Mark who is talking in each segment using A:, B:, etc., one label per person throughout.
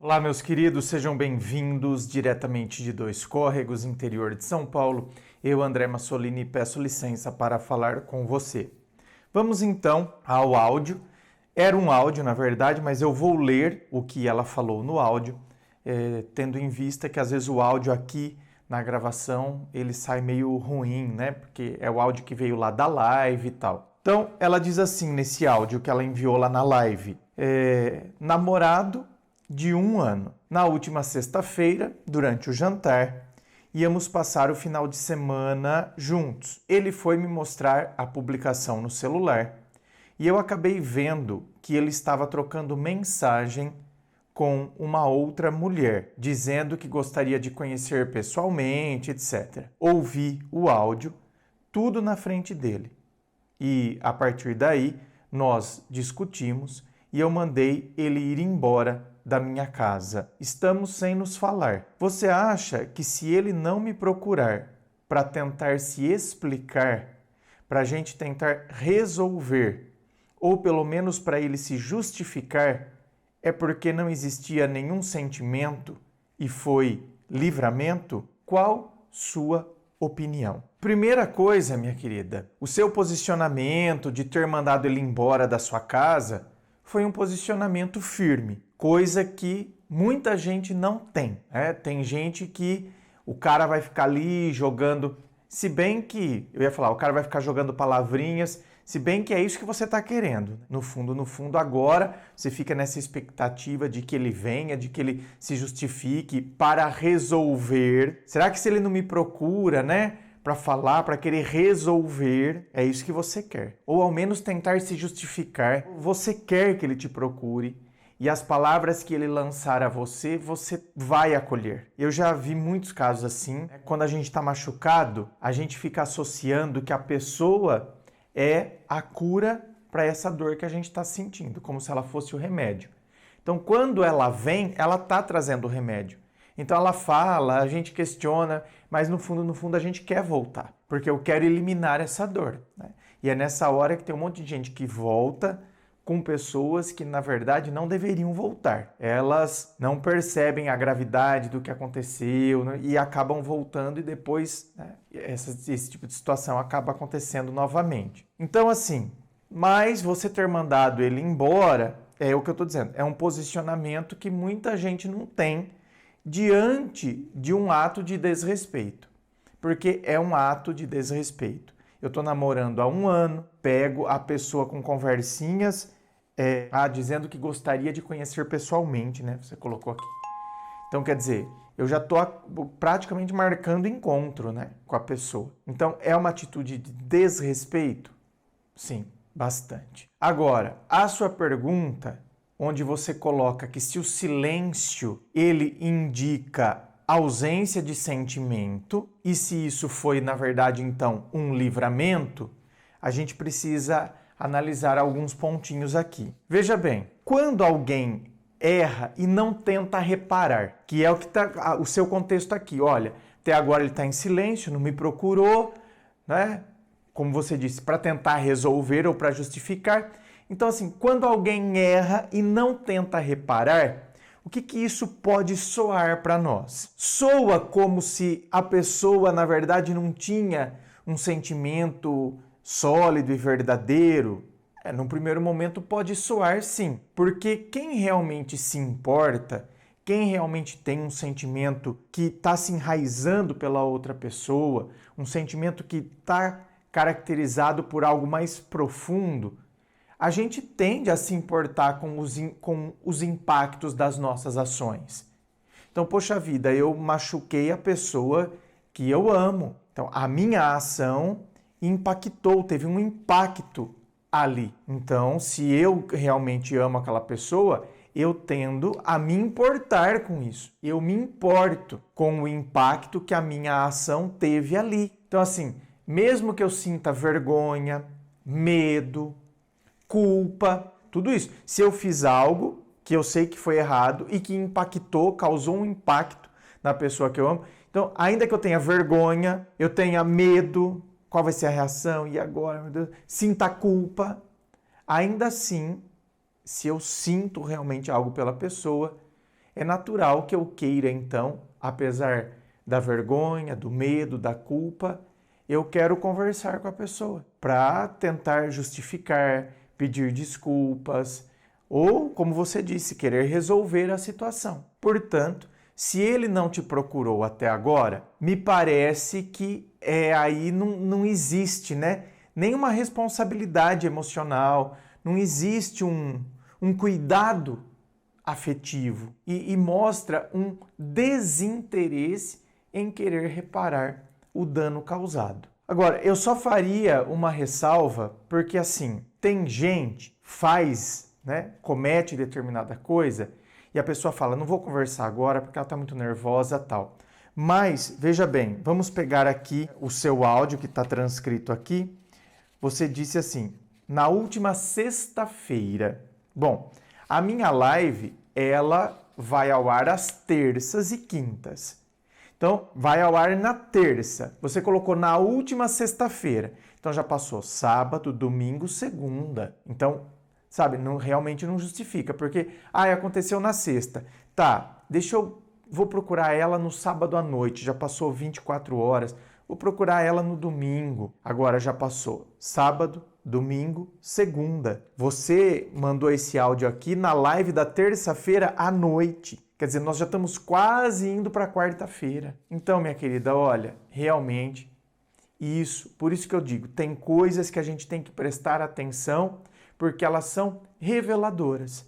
A: Olá, meus queridos, sejam bem-vindos diretamente de Dois Córregos, interior de São Paulo. Eu, André Massolini, peço licença para falar com você. Vamos então ao áudio. Era um áudio, na verdade, mas eu vou ler o que ela falou no áudio, tendo em vista que às vezes o áudio aqui na gravação ele sai meio ruim, né? Porque é o áudio que veio lá da live e tal. Então, ela diz assim nesse áudio que ela enviou lá na live: namorado de 1 ano. Na última sexta-feira, durante o jantar, íamos passar o final de semana juntos. Ele foi me mostrar a publicação no celular e eu acabei vendo que ele estava trocando mensagem com uma outra mulher, dizendo que gostaria de conhecer pessoalmente, etc. Ouvi o áudio, tudo na frente dele. E, a partir daí, nós discutimos e eu mandei ele ir embora da minha casa. Estamos sem nos falar. Você acha que se ele não me procurar para tentar se explicar, para a gente tentar resolver, ou pelo menos para ele se justificar, é porque não existia nenhum sentimento e foi livramento? Qual sua opinião? Primeira coisa, minha querida, o seu posicionamento de ter mandado ele embora da sua casa foi um posicionamento firme, coisa que muita gente não tem. Tem gente que o cara vai ficar ali jogando, se bem que, eu ia falar, o cara vai ficar jogando palavrinhas, se bem que é isso que você está querendo. No fundo, agora você fica nessa expectativa de que ele venha, de que ele se justifique para resolver. Será que se ele não me procura, para falar, para querer resolver, é isso que você quer? Ou ao menos tentar se justificar. Você quer que ele te procure e as palavras que ele lançar a você, você vai acolher. Eu já vi muitos casos assim. Quando a gente está machucado, a gente fica associando que a pessoa é a cura para essa dor que a gente está sentindo, como se ela fosse o remédio. Então, quando ela vem, ela está trazendo o remédio. Então ela fala, a gente questiona, mas no fundo a gente quer voltar, porque eu quero eliminar essa dor, né? E é nessa hora que tem um monte de gente que volta com pessoas que na verdade não deveriam voltar. Elas não percebem a gravidade do que aconteceu, né? E acabam voltando e depois, né, esse tipo de situação acaba acontecendo novamente. Então assim, mas você ter mandado ele embora, é o que eu estou dizendo, é um posicionamento que muita gente não tem diante de um ato de desrespeito, porque é um ato de desrespeito. Eu estou namorando há 1 ano, pego a pessoa com conversinhas, dizendo que gostaria de conhecer pessoalmente, né? Você colocou aqui. Então, quer dizer, eu já estou praticamente marcando encontro, né, com a pessoa. Então, é uma atitude de desrespeito? Sim, bastante. Agora, a sua pergunta, onde você coloca que se o silêncio ele indica ausência de sentimento e se isso foi, na verdade, então, um livramento, a gente precisa analisar alguns pontinhos aqui. Veja bem, quando alguém erra e não tenta reparar, que é o que está o seu contexto aqui, olha, até agora ele está em silêncio, não me procurou, né? Como você disse, para tentar resolver ou para justificar. Então, assim, quando alguém erra e não tenta reparar, o que isso pode soar para nós? Soa como se a pessoa, na verdade, não tinha um sentimento sólido e verdadeiro? Num primeiro momento pode soar sim, porque quem realmente se importa, quem realmente tem um sentimento que está se enraizando pela outra pessoa, um sentimento que está caracterizado por algo mais profundo, a gente tende a se importar com os impactos das nossas ações. Então, poxa vida, eu machuquei a pessoa que eu amo. Então, a minha ação impactou, teve um impacto ali. Então, se eu realmente amo aquela pessoa, eu tendo a me importar com isso. Eu me importo com o impacto que a minha ação teve ali. Então, assim, mesmo que eu sinta vergonha, medo, culpa, tudo isso. Se eu fiz algo que eu sei que foi errado e que impactou, causou um impacto na pessoa que eu amo, então, ainda que eu tenha vergonha, eu tenha medo, qual vai ser a reação? E agora, meu Deus? Sinta culpa, ainda assim, se eu sinto realmente algo pela pessoa, é natural que eu queira, então, apesar da vergonha, do medo, da culpa, eu quero conversar com a pessoa para tentar justificar, pedir desculpas ou, como você disse, querer resolver a situação. Portanto, se ele não te procurou até agora, me parece que aí não existe, né? Nenhuma responsabilidade emocional, não existe um cuidado afetivo e mostra um desinteresse em querer reparar o dano causado. Agora, eu só faria uma ressalva porque, assim, tem gente faz, né, comete determinada coisa e a pessoa fala, não vou conversar agora porque ela está muito nervosa e tal. Mas, veja bem, vamos pegar aqui o seu áudio que está transcrito aqui. Você disse assim, na última sexta-feira. Bom, a minha live, ela vai ao ar às terças e quintas. Então, vai ao ar na terça. Você colocou na última sexta-feira. Então, já passou sábado, domingo, segunda. Então, sabe, realmente não justifica. Porque, aconteceu na sexta. Tá, vou procurar ela no sábado à noite. Já passou 24 horas. Vou procurar ela no domingo. Agora já passou sábado, domingo, segunda. Você mandou esse áudio aqui na live da terça-feira à noite. Quer dizer, nós já estamos quase indo para quarta-feira. Então, minha querida, olha, realmente, por isso que eu digo, tem coisas que a gente tem que prestar atenção, porque elas são reveladoras.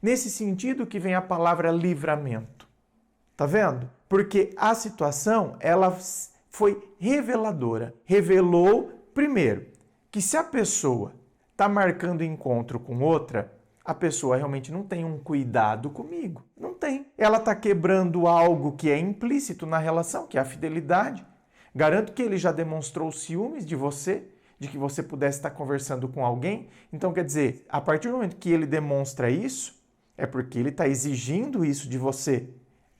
A: Nesse sentido que vem a palavra livramento. Tá vendo? Porque a situação, ela foi reveladora. Revelou, primeiro, que se a pessoa está marcando encontro com outra, a pessoa realmente não tem um cuidado comigo. Não tem. Ela está quebrando algo que é implícito na relação, que é a fidelidade. Garanto que ele já demonstrou ciúmes de você, de que você pudesse estar conversando com alguém. Então, quer dizer, a partir do momento que ele demonstra isso, é porque ele está exigindo isso de você.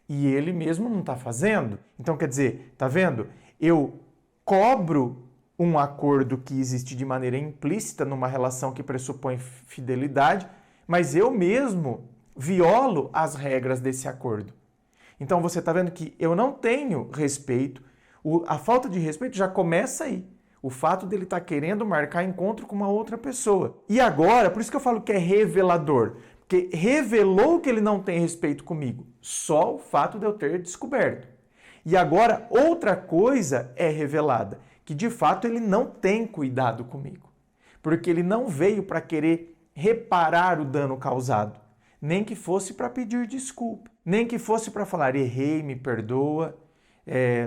A: E ele mesmo não está fazendo. Então, quer dizer, tá vendo? Eu cobro um acordo que existe de maneira implícita numa relação que pressupõe fidelidade, mas eu mesmo violo as regras desse acordo. Então você está vendo que eu não tenho respeito, a falta de respeito já começa aí. O fato dele estar querendo marcar encontro com uma outra pessoa. E agora, por isso que eu falo que é revelador, porque revelou que ele não tem respeito comigo, só o fato de eu ter descoberto. E agora, outra coisa é revelada, que de fato ele não tem cuidado comigo. Porque ele não veio para querer reparar o dano causado, nem que fosse para pedir desculpa, nem que fosse para falar, errei, me perdoa,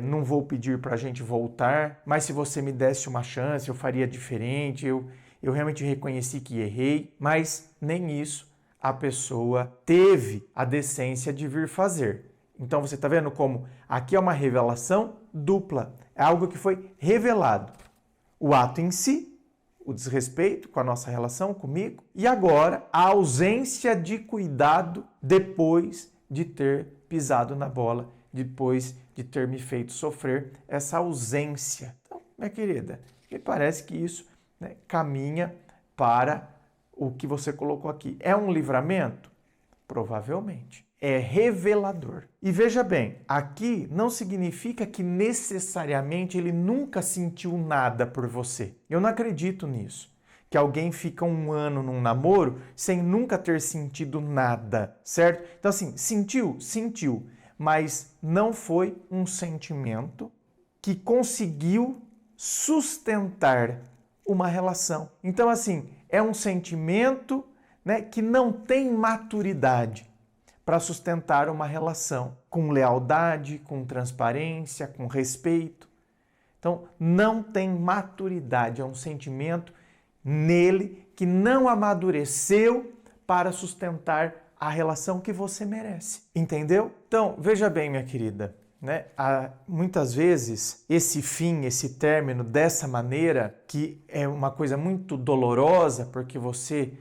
A: não vou pedir para a gente voltar, mas se você me desse uma chance, eu faria diferente, eu realmente reconheci que errei, mas nem isso a pessoa teve a decência de vir fazer. Então você está vendo como aqui é uma revelação dupla. É algo que foi revelado. O ato em si, o desrespeito com a nossa relação comigo, e agora a ausência de cuidado depois de ter pisado na bola, depois de ter me feito sofrer essa ausência. Então, minha querida, me parece que isso, né, caminha para o que você colocou aqui. É um livramento? Provavelmente. É revelador. E veja bem, aqui não significa que necessariamente ele nunca sentiu nada por você. Eu não acredito nisso. Que alguém fica um ano num namoro sem nunca ter sentido nada, certo? Então assim, sentiu, mas não foi um sentimento que conseguiu sustentar uma relação. Então assim, é um sentimento, né, que não tem maturidade para sustentar uma relação com lealdade, com transparência, com respeito. Então, não tem maturidade, é um sentimento nele que não amadureceu para sustentar a relação que você merece. Entendeu? Então, veja bem, minha querida, né? Muitas vezes esse fim, esse término dessa maneira, que é uma coisa muito dolorosa, porque você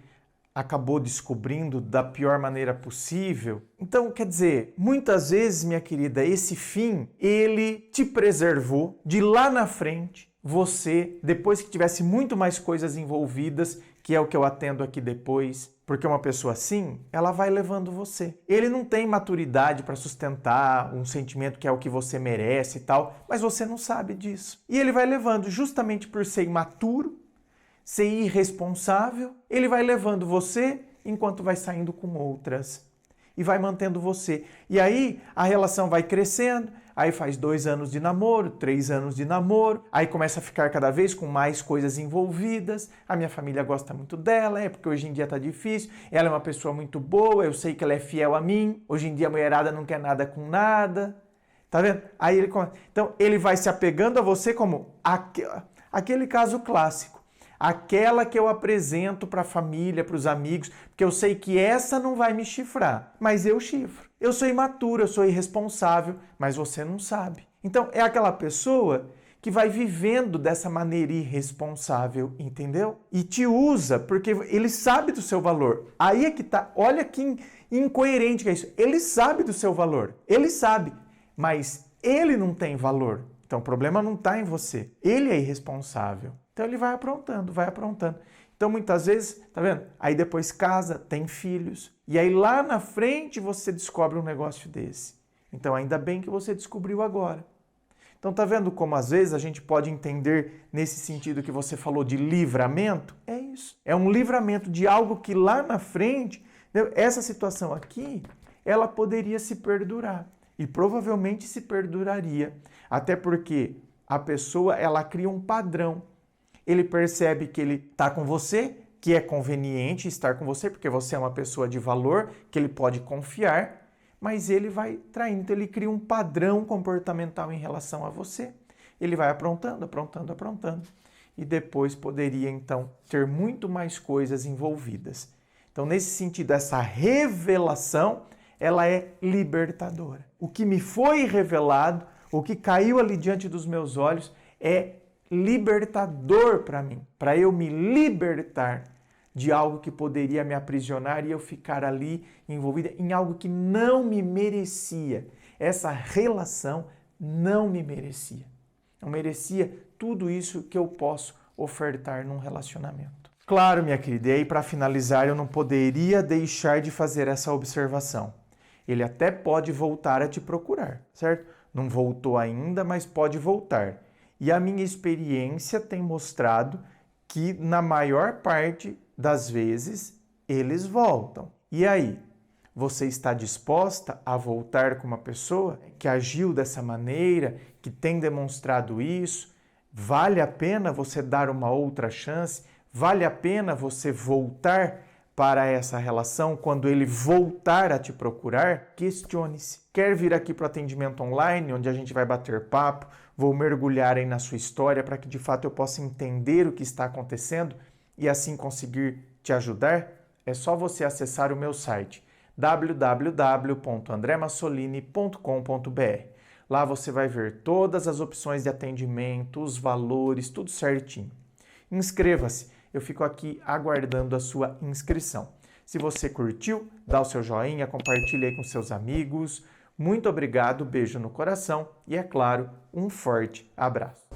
A: acabou descobrindo da pior maneira possível. Então, quer dizer, muitas vezes, minha querida, esse fim, ele te preservou de lá na frente, você, depois que tivesse muito mais coisas envolvidas, que é o que eu atendo aqui depois. Porque uma pessoa assim, ela vai levando você. Ele não tem maturidade para sustentar um sentimento que é o que você merece e tal, mas você não sabe disso. E ele vai levando, justamente por ser imaturo, ser irresponsável, ele vai levando você enquanto vai saindo com outras. E vai mantendo você. E aí a relação vai crescendo, aí faz 2 anos de namoro, 3 anos de namoro, aí começa a ficar cada vez com mais coisas envolvidas. A minha família gosta muito dela, porque hoje em dia tá difícil. Ela é uma pessoa muito boa, eu sei que ela é fiel a mim. Hoje em dia a mulherada não quer nada com nada. Tá vendo? Aí ele então ele vai se apegando a você como aquele caso clássico. Aquela que eu apresento para a família, para os amigos, porque eu sei que essa não vai me chifrar, mas eu chifro. Eu sou imaturo, eu sou irresponsável, mas você não sabe. Então é aquela pessoa que vai vivendo dessa maneira irresponsável, entendeu? E te usa porque ele sabe do seu valor. Aí é que tá, olha que incoerente que é isso. Ele sabe do seu valor, ele sabe, mas ele não tem valor. Então o problema não está em você, ele é irresponsável. Então ele vai aprontando, vai aprontando. Então muitas vezes, tá vendo? Aí depois casa, tem filhos. E aí lá na frente você descobre um negócio desse. Então ainda bem que você descobriu agora. Então tá vendo como às vezes a gente pode entender nesse sentido que você falou de livramento? É isso. É um livramento de algo que lá na frente, essa situação aqui, ela poderia se perdurar. E provavelmente se perduraria. Até porque a pessoa, ela cria um padrão. Ele percebe que ele está com você, que é conveniente estar com você, porque você é uma pessoa de valor, que ele pode confiar, mas ele vai traindo. Então ele cria um padrão comportamental em relação a você. Ele vai aprontando, aprontando, aprontando. E depois poderia, então, ter muito mais coisas envolvidas. Então, nesse sentido, essa revelação, ela é libertadora. O que me foi revelado, o que caiu ali diante dos meus olhos, é libertador para mim, para eu me libertar de algo que poderia me aprisionar e eu ficar ali envolvida em algo que não me merecia. Essa relação não me merecia. Não merecia tudo isso que eu posso ofertar num relacionamento. Claro, minha querida, e aí para finalizar, eu não poderia deixar de fazer essa observação. Ele até pode voltar a te procurar, certo? Não voltou ainda, mas pode voltar. E a minha experiência tem mostrado que, na maior parte das vezes, eles voltam. E aí? Você está disposta a voltar com uma pessoa que agiu dessa maneira, que tem demonstrado isso? Vale a pena você dar uma outra chance? Vale a pena você voltar para essa relação quando ele voltar a te procurar? Questione-se. Quer vir aqui para o atendimento online, onde a gente vai bater papo, vou mergulhar aí na sua história para que de fato eu possa entender o que está acontecendo e assim conseguir te ajudar? É só você acessar o meu site www.andremassolini.com.br. Lá você vai ver todas as opções de atendimento, os valores, tudo certinho. Inscreva-se, eu fico aqui aguardando a sua inscrição. Se você curtiu, dá o seu joinha, compartilhe aí com seus amigos. Muito obrigado, beijo no coração e, é claro, um forte abraço.